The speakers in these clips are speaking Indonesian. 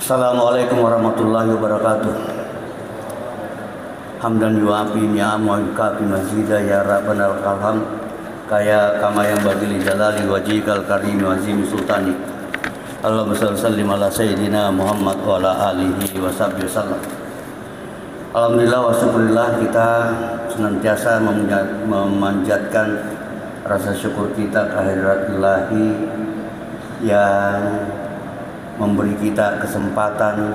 Assalamualaikum warahmatullahi wabarakatuh. Hamdan yuafi ni'am wa yukafi mazidah ya rabbana lakal hamd kaya kama yang badili jalali wajhikal karim wa azim sultani. Allahumma shalli sallim ala sayyidina Muhammad wa ala alihi wa sahbihi wasallam. Alhamdulillah wa syukurillah, kita senantiasa memanjatkan rasa syukur kita kehadirat Ilahi yang memberi kita kesempatan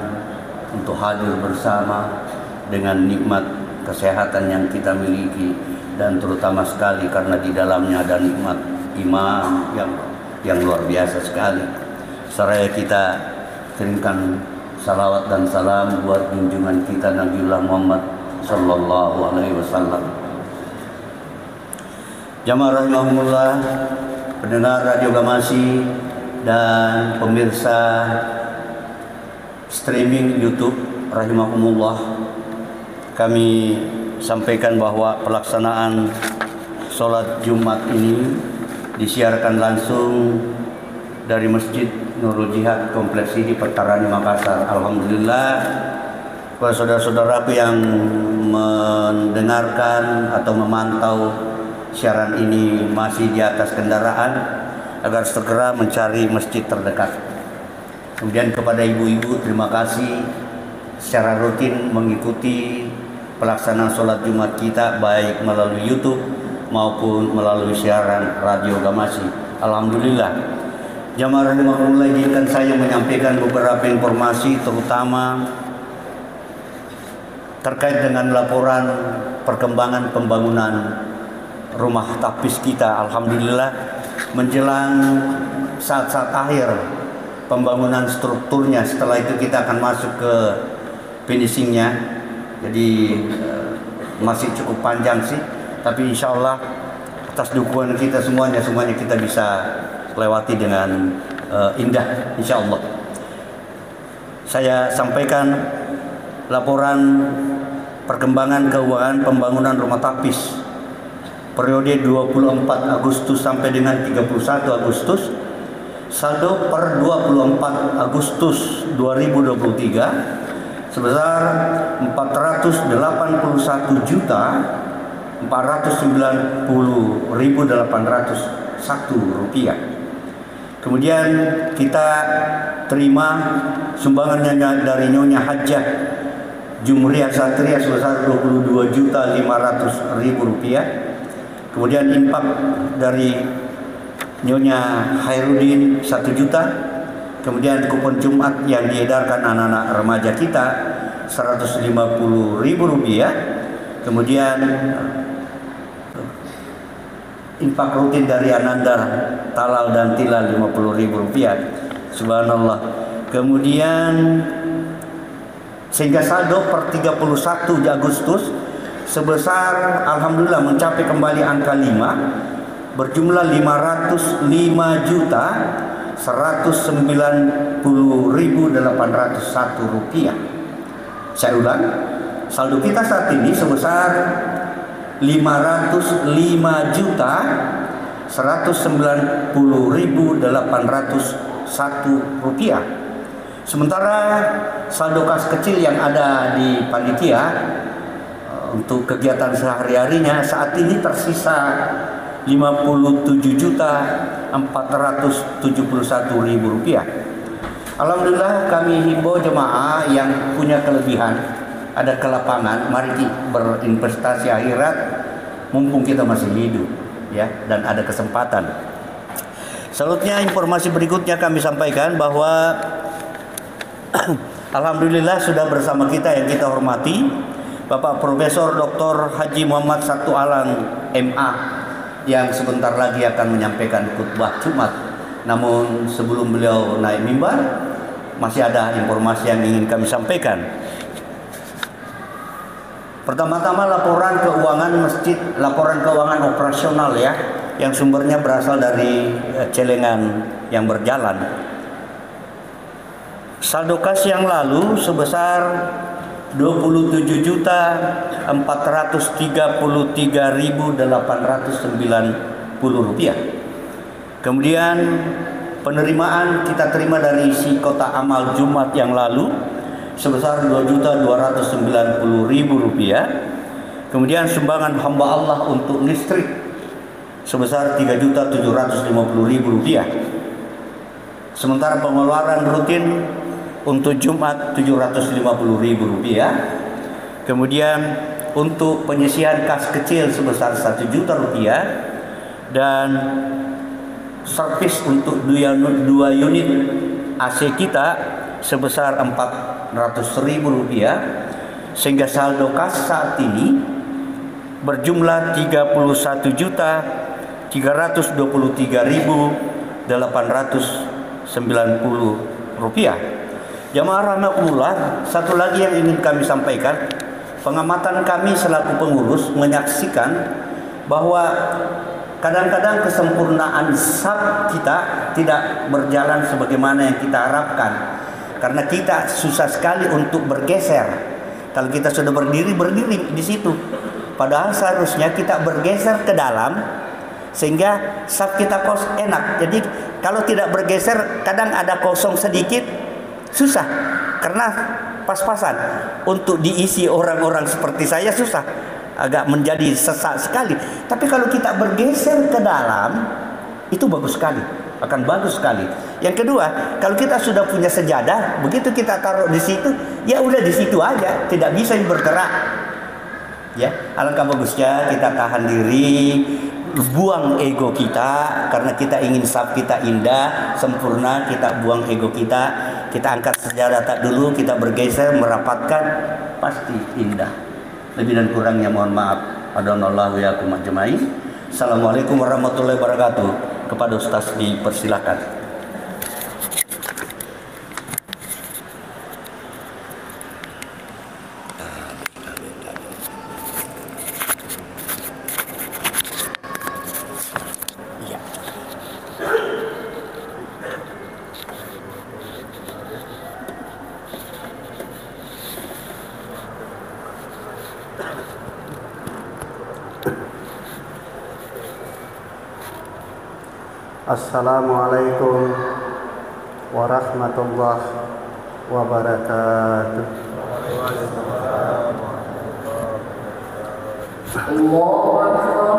untuk hadir bersama dengan nikmat kesehatan yang kita miliki, dan terutama sekali karena di dalamnya ada nikmat iman yang luar biasa sekali. Seraya kita kirimkan salawat dan salam buat junjungan kita Nabiullah Muhammad sallallahu alaihi wasallam. Jamaah rahimahumullah, pendengar Radio Gamasi dan pemirsa streaming YouTube rahimahumullah, kami sampaikan bahwa pelaksanaan sholat Jumat ini disiarkan langsung dari Masjid Nurul Jihad Kompleks di Petarani Makassar. Alhamdulillah, para saudara-saudaraku yang mendengarkan atau memantau siaran ini masih di atas kendaraan, agar segera mencari masjid terdekat. Kemudian kepada ibu-ibu, terima kasih secara rutin mengikuti pelaksanaan sholat Jumat kita baik melalui YouTube maupun melalui siaran Radio Gamasi. Alhamdulillah. Jamaah rahimahullah, izinkan saya menyampaikan beberapa informasi terutama terkait dengan laporan perkembangan pembangunan rumah tapis kita. Alhamdulillah, menjelang saat-saat akhir pembangunan strukturnya. Setelah itu kita akan masuk ke finishingnya. Jadi masih cukup panjang sih, tapi insya Allah atas dukungan kita semuanya kita bisa lewati dengan indah insya Allah. Saya sampaikan laporan perkembangan keuangan pembangunan rumah tapis periode 24 Agustus sampai dengan 31 Agustus. Saldo per 24 Agustus 2023 sebesar 489.490.801 rupiah. Kemudian kita terima sumbangan dari Nyonya Hajjah Jumriah Satria sebesar 22.500.000 rupiah. Kemudian infak dari Nyonya Hairudin 1 juta. Kemudian kupon Jumat yang diedarkan anak-anak remaja kita 150.000 rupiah. Kemudian infak rutin dari Ananda Talal dan Tilal 50.000 rupiah. Subhanallah. Kemudian sehingga saldo per 31 Agustus sebesar alhamdulillah mencapai kembali angka 5 berjumlah 505.190.801 rupiah. Saya ulang, saldo kita saat ini sebesar 505.190.801 rupiah. Sementara saldo kas kecil yang ada di panitia untuk kegiatan sehari-harinya saat ini tersisa 57.471.000 rupiah. Alhamdulillah, kami himbau jemaah yang punya kelebihan, ada ke lapangan, mari berinvestasi akhirat mumpung kita masih hidup ya, dan ada kesempatan. Selanjutnya informasi berikutnya kami sampaikan bahwa alhamdulillah sudah bersama kita yang kita hormati Bapak Profesor Dr. Haji Muhammad Sabtu Alang MA yang sebentar lagi akan menyampaikan khutbah Jumat. Namun sebelum beliau naik mimbar, masih ada informasi yang ingin kami sampaikan. Pertama-tama laporan keuangan masjid, laporan keuangan operasional ya, yang sumbernya berasal dari celengan yang berjalan. Saldo kas yang lalu sebesar 27.433.890 rupiah. Kemudian Penerimaan kita terima dari isi kotak amal Jumat yang lalu sebesar Rp2.290.000. Kemudian sumbangan hamba Allah untuk listrik sebesar Rp3.750.000. Sementara pengeluaran rutin untuk Jumat Rp750.000. Kemudian untuk penyisihan kas kecil sebesar Rp1 juta dan servis untuk 2 unit AC kita sebesar Rp400.000, sehingga saldo kas saat ini berjumlah Rp331.323.890. Jamaah rahimakumullah, satu lagi yang ingin kami sampaikan, pengamatan kami selaku pengurus menyaksikan bahwa kadang-kadang kesempurnaan saf kita tidak berjalan sebagaimana yang kita harapkan, karena kita susah sekali untuk bergeser. Kalau kita sudah berdiri di situ, padahal seharusnya kita bergeser ke dalam sehingga saf kita enak. Jadi kalau tidak bergeser, kadang ada kosong sedikit, susah karena pas-pasan. Untuk diisi orang-orang seperti saya susah, agak menjadi sesak sekali. Tapi kalau kita bergeser ke dalam, itu bagus sekali, akan bagus sekali. Yang kedua, kalau kita sudah punya sejadah, begitu kita taruh di situ, ya udah di situ aja, tidak bisa bergerak. Ya, alangkah bagusnya kita tahan diri, buang ego kita, karena kita ingin saf kita indah, sempurna. Kita buang ego kita angkat sejadah tak dulu, kita bergeser, merapatkan, pasti indah. Lebih dan kurangnya mohon maaf. Adonallahu yakum ajmain. Assalamualaikum warahmatullahi wabarakatuh. Kepada Ustaz dipersilakan. Assalamualaikum warahmatullahi wabarakatuh. Allahu Akbar.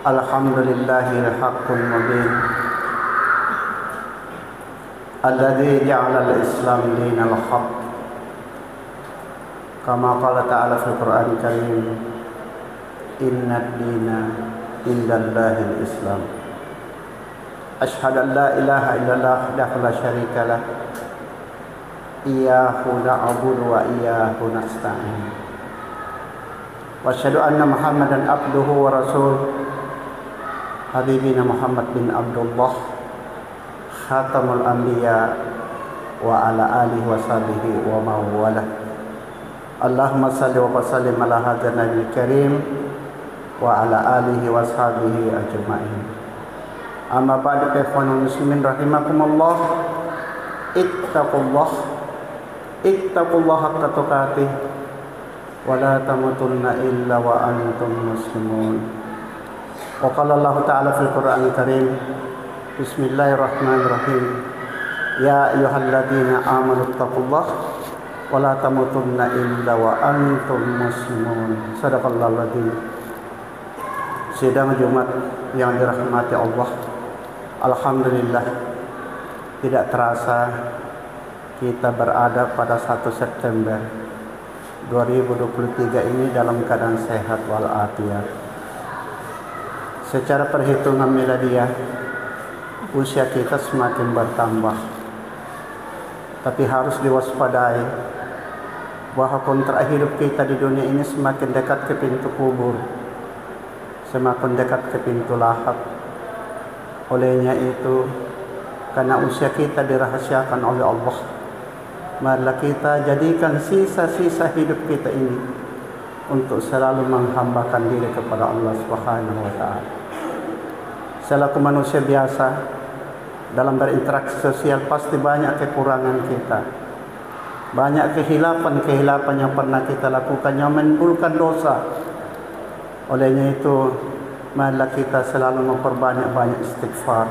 Alhamdulillahil haqqul mubin alladzi ja'ala al-islam dinal haqq kama qala ta'ala fil Qur'anil Karim innad dina indallahil islam. Asyhadu an la ilaha illallah wahdahu la syarika lah iyyahu na'budu wa iyyahu nasta'in wa asyhadu anna Muhammadan abduhu wa rasuluh Habibina Muhammad bin Abdullah Khatamul Anbiya wa ala alihi wa sahbihi wa mawala. Allahumma salli wa sallim ala hadzal nabiyil karim wa ala alihi wa sahbihi ajma'in. Amma ba'du, ikhwanul muslimin rahimakumullah. Ittaqullah haqqa tuqatih wa la tamutunna illa wa antum muslimun. Wa qala Allah ta'ala fil Qur'anil Karim Bismillahirrahmanirrahim Ya ayyuhalladzina amanu taqullah wa la tamutunna illa wa antum muslimun. Shadaqallahul adzim. Sidang Jumat yang dirahmati Allah, alhamdulillah, tidak terasa kita berada pada 1 September 2023 ini dalam keadaan sehat walafiat. Secara perhitungan miladiah, usia kita semakin bertambah. Tapi harus diwaspadai bahwa kontrak hidup kita di dunia ini semakin dekat ke pintu kubur, semakin dekat ke pintu lahad. Olehnya itu, karena usia kita dirahasiakan oleh Allah, marilah kita jadikan sisa-sisa hidup kita ini untuk selalu menghambakan diri kepada Allah Subhanahu wa Ta'ala. Selaku manusia biasa, dalam berinteraksi sosial pasti banyak kekurangan kita, banyak kehilapan yang pernah kita lakukan yang menimbulkan dosa. Olehnya itu, marilah kita selalu memperbanyak istighfar.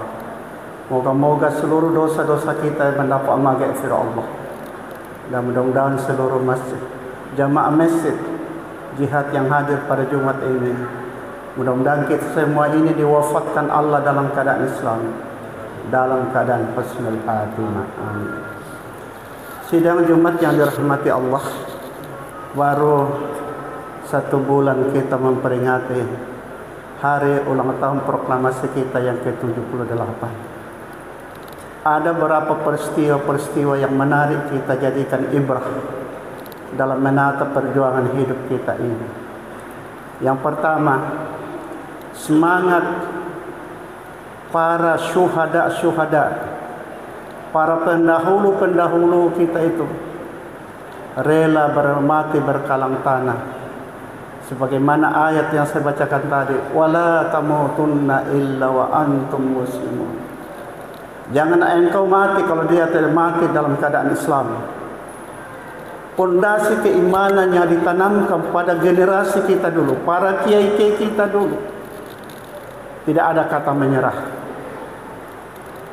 Moga-moga seluruh dosa-dosa kita mendapat maghfirah Allah. Dan mudah-mudahan seluruh masjid, jamaah masjid jihad yang hadir pada Jumat ini, mudah-mudahan kita semua ini diwafatkan Allah dalam keadaan Islam, dalam keadaan husnul khatimah. Amin. Sidang Jumat yang dirahmati Allah, baru 1 bulan kita memperingati hari ulang tahun proklamasi kita yang ke-78. Ada beberapa peristiwa-peristiwa yang menarik kita jadikan ibrah dalam menatap perjuangan hidup kita ini. Yang pertama, semangat para syuhada, para pendahulu kita itu rela mati berkalang tanah. Sebagaimana ayat yang saya bacakan tadi, wala tamutunna illa wa antum muslimun. Jangan engkau mati kalau dia tidak mati dalam keadaan Islam. Pondasi keimanannya ditanamkan pada generasi kita dulu, para kiai-kiai kita dulu. Tidak ada kata menyerah.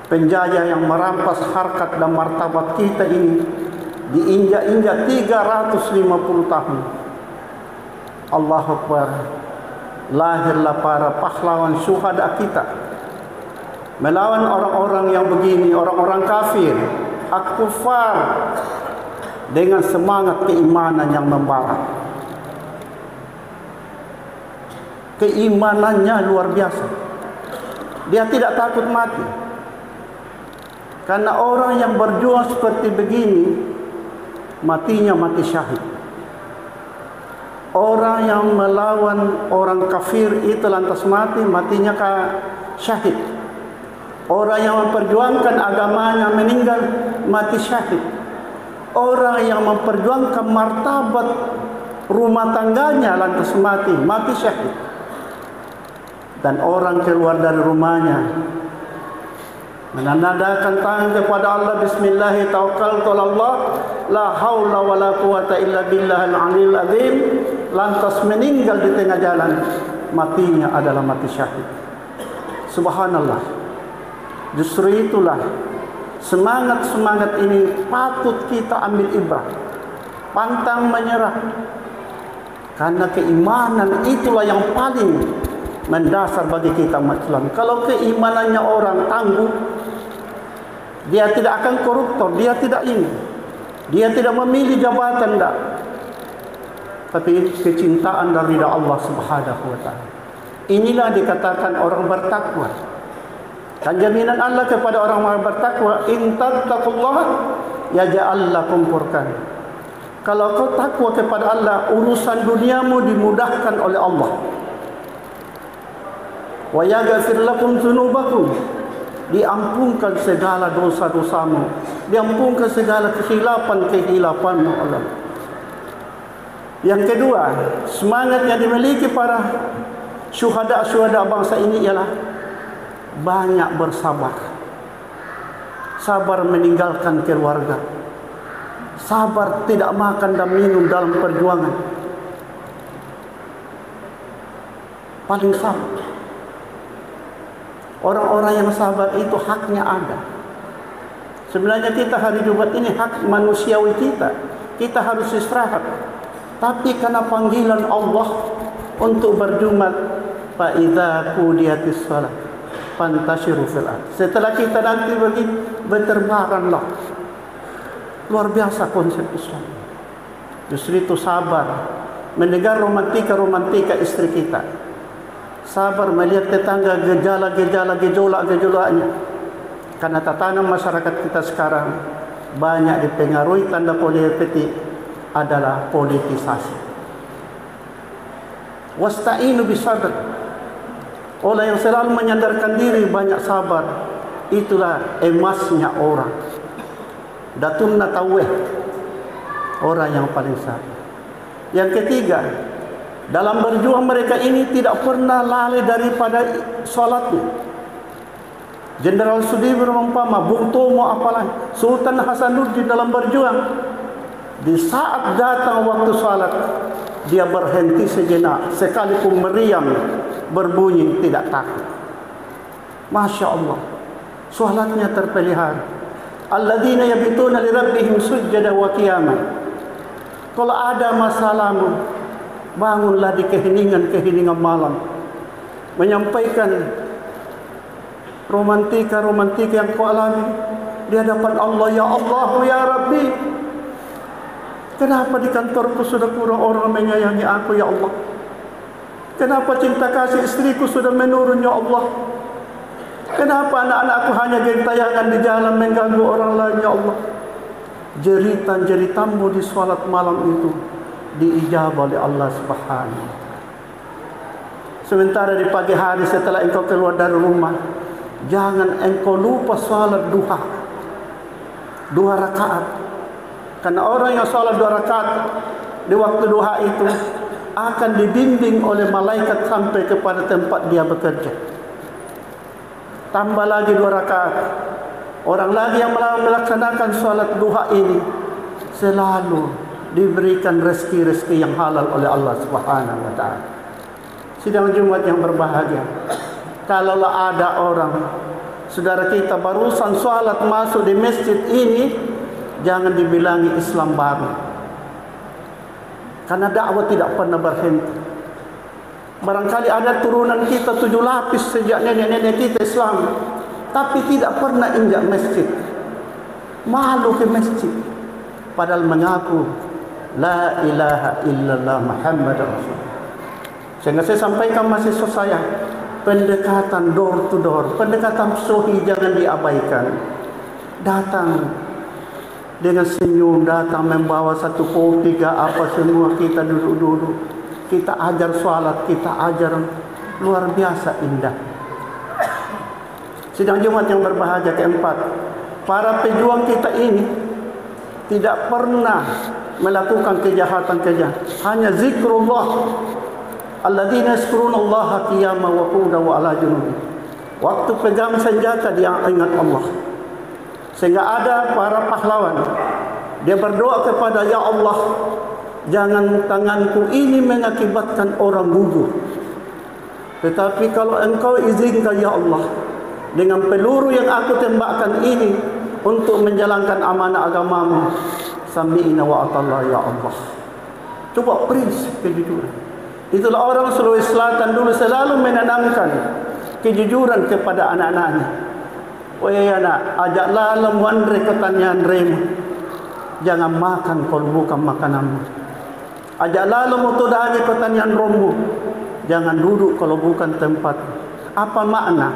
Penjajah yang merampas harkat dan martabat kita ini diinjak-injak 350 tahun. Allahu Akbar. Lahirlah para pahlawan syuhada kita, melawan orang-orang yang begini, orang-orang kafir, ak-kufar, dengan semangat keimanan yang membara. Keimanannya luar biasa. Dia tidak takut mati. Karena orang yang berjuang seperti begini, matinya mati syahid. Orang yang melawan orang kafir itu lantas mati, matinya syahid. Orang yang memperjuangkan agamanya meninggal, mati syahid. Orang yang memperjuangkan martabat rumah tangganya lantas mati syahid. Dan orang keluar dari rumahnya menandakan tangan kepada Allah, bismillah tawakkaltu 'alallah la haula wala quwata illa billahil aliyil azim, lantas meninggal di tengah jalan, matinya adalah mati syahid. Subhanallah. Justru itulah semangat ini patut kita ambil ibrah, pantang menyerah. Karena keimanan itulah yang paling mendasar bagi kita umat Islam. Kalau keimanannya orang tangguh, dia tidak akan koruptor, dia tidak ini, dia tidak memilih jabatan, tidak, tapi kecintaan dari Allah Subhanahu wa Ta'ala. Inilah dikatakan orang bertakwa. Dan jaminan Allah kepada orang bertakwa, in tattaqullaha yaj'al lakum furqan. Kalau kau takwa kepada Allah, urusan duniamu dimudahkan oleh Allah. Wa yaghfir lakum dzunubakum, diampunkan segala dosa-dosamu, diampunkan segala kehilapan-kehilapanmu Allah. Yang kedua, semangat yang dimiliki para syuhada bangsa ini ialah banyak bersabar. Sabar meninggalkan keluarga, sabar tidak makan dan minum dalam perjuangan, paling sabar. Orang-orang yang sabar itu haknya ada. Sebenarnya kita hari Jumat ini hak manusiawi kita harus istirahat. Tapi karena panggilan Allah untuk berjumat, fa idza qudiyatis shalah fantashiru fil ardh. Setelah kita nanti berterbanganlah. Luar biasa konsep Islam. Justru itu sabar mendengar romantika istri kita. Sabar melihat tetangga gejolaknya. Karena tatanan masyarakat kita sekarang banyak dipengaruhi tanda politik adalah politisasi. Wasta'inu bisabr. Orang yang selalu menyandarkan diri banyak sabar, itulah emasnya orang. Datunna taweh, orang yang paling sabar. Yang ketiga, dalam berjuang mereka ini tidak pernah lalai daripada salatnya. Jenderal Sudirman umpama, Bung Tomo apalagi, Sultan Hasanuddin dalam berjuang, di saat datang waktu salat, dia berhenti sejenak, sekalipun meriam berbunyi tidak takut. Masya Allah, salatnya terpelihara. Alladzina yabituna li rabbihim sujada wa qiyaman. Kalau ada masalahmu, bangunlah di keheningan malam, menyampaikan romantika yang kau alami di hadapan Allah. Ya Allah, ya Rabbi, kenapa di kantorku sudah kurang orang menyayangi aku, ya Allah? Kenapa cinta kasih istriku sudah menurun, ya Allah? Kenapa anak-anakku hanya gentayangan di jalan mengganggu orang lain, ya Allah? Jeritan-jeritanmu di salat malam itu diijabah oleh Allah Subhanahu. Sementara di pagi hari setelah engkau keluar dari rumah, jangan engkau lupa salat duha, 2 rakaat. Karena orang yang salat 2 rakaat di waktu duha itu akan dibimbing oleh malaikat sampai kepada tempat dia bekerja. Tambah lagi 2 rakaat. Orang lagi yang melaksanakan salat duha ini selalu diberikan rezeki-rezeki yang halal oleh Allah Subhanahu wa Ta'ala. Sidang Jumat yang berbahagia, kalaulah ada orang saudara kita barusan salat masuk di masjid ini, jangan dibilangi Islam baru. Karena dakwah tidak pernah berhenti. Barangkali ada turunan kita 7 lapis sejak nenek-nenek kita Islam, tapi tidak pernah injak masjid. Malu ke masjid, padahal mengaku la ilaha illallah Muhammad Rasulullah. Sehingga saya sampaikan mahasiswa saya, pendekatan door to door, pendekatan sohi jangan diabaikan. Datang dengan senyum, datang membawa satu kopi apa semua, kita duduk-duduk, kita ajar salat, kita ajar, luar biasa indah. Sidang Jumat yang berbahagia keempat, para pejuang kita ini tidak pernah melakukan kejahatan-kejahatan, hanya zikrullah. Alladzina yazkurunallaha qiyaman wa qu'udan wa 'ala junubihim. Waktu pegang senjata dia ingat Allah. Sehingga ada para pahlawan, dia berdoa kepada ya Allah, jangan tanganku ini mengakibatkan orang gugur, tetapi kalau engkau izinkan ya Allah, dengan peluru yang aku tembakkan ini untuk menjalankan amanah agamamu, sami'na wa ata'na ya Allah. Coba prinsip kejujuran. Itulah orang Sulawesi Selatan dulu selalu menanamkan kejujuran kepada anak-anaknya. Wahai anak, ajaklah lemuandre ketanyaan remu. Jangan makan kalau bukan makananmu. Ajaklah lemutudahnya ketanyaan rommu. Jangan duduk kalau bukan tempat. Apa makna?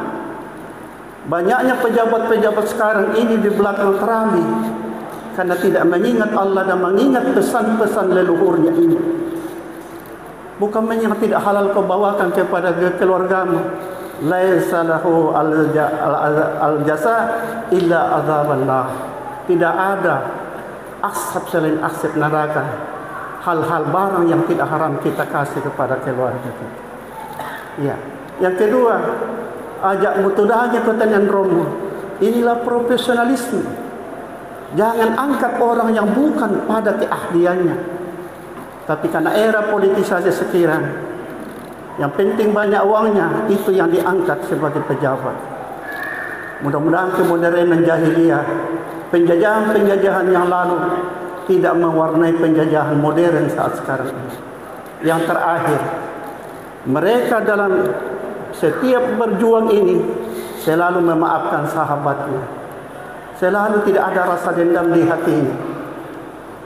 Banyaknya pejabat-pejabat sekarang ini di belakang terambi karena tidak mengingat Allah dan mengingat pesan-pesan leluhurnya ini. Bukan mengingat tidak halal kau bawakan kepada keluargamu. Laisa lahu al-jasa illa adzaballah. Tidak ada asap selain asap neraka. Hal-hal barang yang tidak haram kita kasih kepada keluarga kita. Ya. Yang kedua, ajak mutudahnya pertanyaan romo. Inilah profesionalisme. Jangan angkat orang yang bukan pada keahliannya. Tapi karena era politisasi sekarang, yang penting banyak uangnya, itu yang diangkat sebagai pejabat. Mudah-mudahan kemodernan jahiliyah, penjajahan-penjajahan yang lalu tidak mewarnai penjajahan modern saat sekarang ini. Yang terakhir, mereka dalam setiap berjuang ini selalu memaafkan sahabatnya. Selalu tidak ada rasa dendam di hatinya.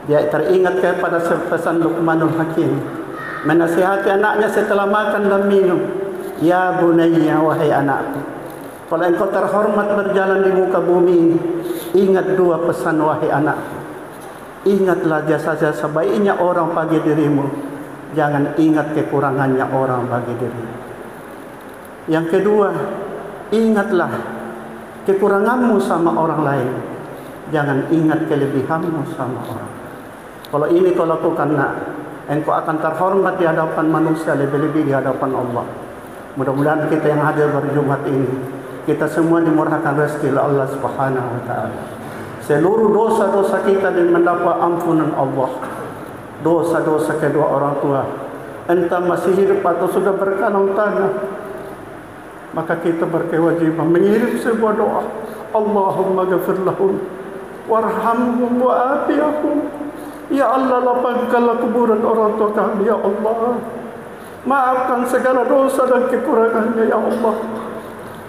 Dia teringat kepada pesan Luqmanul Hakim, menasihati anaknya setelah makan dan minum. Ya bunayya, wahai anakku, kalau engkau terhormat berjalan di muka bumi ini, ingat dua pesan wahai anakku. Ingatlah jasa-jasa baiknya orang bagi dirimu, jangan ingat kekurangannya orang bagi dirimu. Yang kedua, ingatlah kekuranganmu sama orang lain, jangan ingat kelebihanmu sama orang. Kalau ini kau lakukan, engkau akan terhormat di hadapan manusia, lebih-lebih di hadapan Allah. Mudah-mudahan kita yang hadir pada Jumat ini, kita semua dimurahkan rezeki oleh Allah Subhanahu wa taala. Seluruh dosa-dosa kita dan mendapat ampunan Allah. Dosa-dosa kedua orang tua, entah masih hidup atau sudah berkalang tanah, maka kita berkewajiban mengirim sebuah doa. Allahumma ghafir lahum warhamhum wa'afiyahum. Ya Allah, lapangkanlah kuburan orang tua kami, ya Allah. Maafkan segala dosa dan kekurangannya, ya Allah.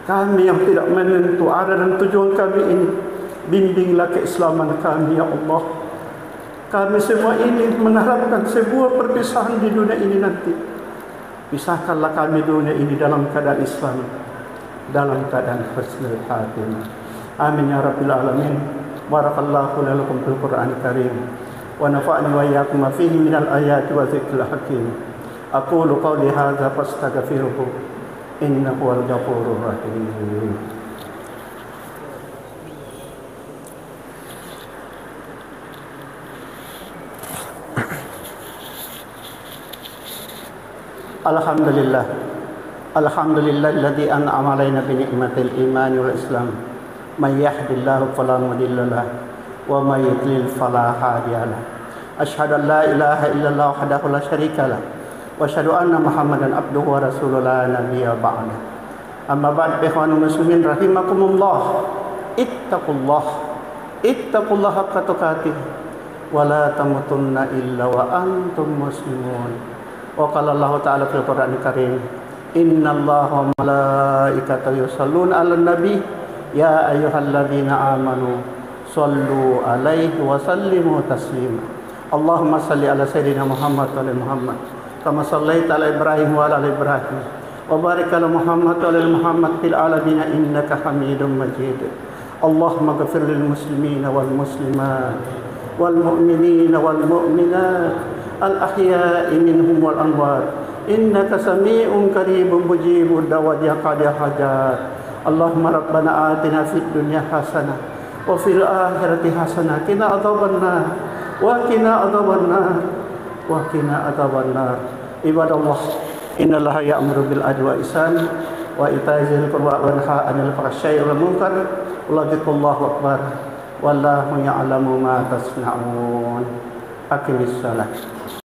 Kami yang tidak menentu arah dan tujuan kami ini, bimbinglah keislaman kami, ya Allah. Kami semua ini mengharapkan sebuah perpisahan di dunia ini nanti. Pisahkanlah kami dunia ini dalam keadaan Islam, dalam keadaan husnul khatimah. Amin ya rabbil alamin. Barakallahu lakum fil Qur'anil karim wa nafa'ani wa iyyakum ma fihi minal ayati wa dzikril hakim. Aqulu qawli hadza fastaghfiruhu innahu wal ghafurur rahim. Alhamdulillah. Alhamdulillahilladzi an'ama 'alaina bi ni'matil iman wal islam. May yahdihillahu fala mudilla lahu wa may yudlil fala hadiya lahu. Asyhadu an la ilaha illallah wahdahu la syarika lahu wa asyhadu anna Muhammadan abduhu wa rasuluhu la nabiyya ba'da. Amma ba'd, ikhwanul muslimin rahimakumullah. Ittaqullah haqqa tuqatih wa la tamutunna illa wa antum muslimun. Wa qala Allah ta'ala fil Qur'anil Karim, innallaha wa malaikatahu yusholluna 'alan nabi ya ayyuhalladzina amanu shallu 'alaihi wa sallimu taslima. Allahumma shalli 'ala sayyidina Muhammad wa ala Muhammad kama shallaita 'ala Ibrahim wa ala Ibrahim wa barik 'ala Muhammad wa ala Muhammad fil 'alamin innaka Hamidum Majid. Allahumma ighfir lil muslimina wal muslimat wal mu'minina wal mu'minat al-ahya'i minhum wal amwat innaka sami'un qaribun mujibud da'wat ya qadi hajat. Allahumma rabbana atina fid dunya hasanah wa fil akhirati hasanah qina adzabannar wa qina adzabannar wa qina adzabannar. Ibadallah, innallaha ya'muru bil adli wal ihsan wa ita'i dzil qurba wa yanha 'anil fahsya'i wal munkar wa dzikrullahi akbar wallahu ya'lamu ma tasna'un. Aqimis shalah.